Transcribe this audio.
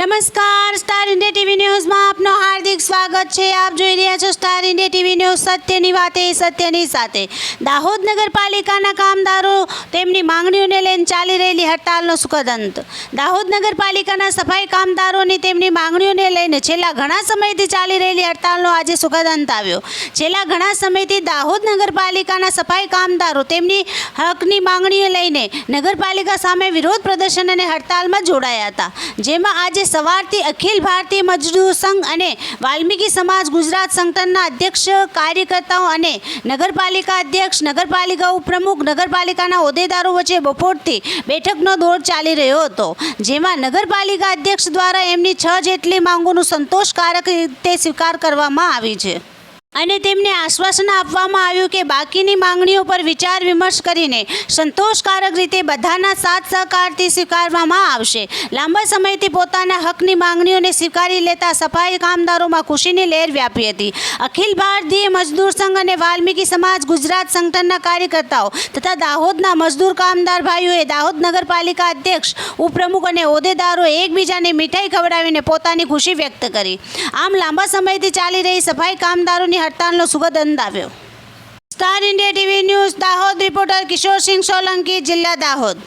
નમસ્કાર, star India TV ન્યૂઝમાં આપનું હાર્દિક સ્વાગત છે। આપ જોઈ રહ્યા છો સ્ટાર ઇન્ડિયા ટીવી ન્યૂઝ, સત્યની વાતે સત્યની સાથે। દાહોદ નગરપાલિકાના કામદારો તેમની માંગણીઓને લઈને ચાલી રહેલી હડતાલનો સુખદ અંત। દાહોદ નગરપાલિકાના સફાઈ કામદારોની તેમની માંગણીઓને લઈને છેલ્લા ઘણા સમયથી ચાલી રહેલી હડતાલનો આજે સુખદ અંત આવ્યો। છેલ્લા ઘણા સમયથી દાહોદ નગરપાલિકાના સફાઈ કામદારો તેમની હકની માંગણીઓ લઈને નગરપાલિકા સામે વિરોધ પ્રદર્શન અને હડતાલમાં જોડાયા હતા, જેમાં આજે સવારથી અખિલ ભારતીય મજદૂર સંઘ અને વાલ્મીકી સમાજ ગુજરાત સંગઠનના અધ્યક્ષ, કાર્યકર્તાઓ અને નગરપાલિકા અધ્યક્ષ, નગરપાલિકા ઉપપ્રમુખ, નગરપાલિકાના હોદ્દેદારો વચ્ચે બપોરથી બેઠકનો દોર ચાલી રહ્યો હતો, જેમાં નગરપાલિકા અધ્યક્ષ દ્વારા એમની 6 જેટલી માંગોનું સંતોષકારક રીતે સ્વીકાર કરવામાં આવી છે અને તેમને આશ્વાસન આપવામાં આવ્યું કે બાકીની માંગણીઓ પર વિચાર વિમર્શ કરીને સંતોષકારક રીતે બધાના સાથ સહકારથી સ્વીકારવામાં આવશે। લાંબા સમયથી પોતાના હકની માંગણીઓને સ્વીકારી લેતા સફાઈ કામદારોમાં ખુશીની લહેર વ્યાપી હતી। અખિલ ભારતીય મજદૂર સંઘ અને વાલ્મીકી સમાજ ગુજરાત સંગઠનના કાર્યકર્તાઓ તથા દાહોદના મજદૂર કામદાર ભાઈઓએ દાહોદ નગરપાલિકા અધ્યક્ષ, ઉપપ્રમુખ અને હોદ્દેદારોએ એકબીજાને મીઠાઈ ખવડાવીને પોતાની ખુશી વ્યક્ત કરી। આમ લાંબા સમયથી ચાલી રહી સફાઈ કામદારોની હડતાલનો સુખદ અંત આવ્યો। Star India TV news Dahod reporter Kishor Singh Solanki, જિલ્લા દાહોદ।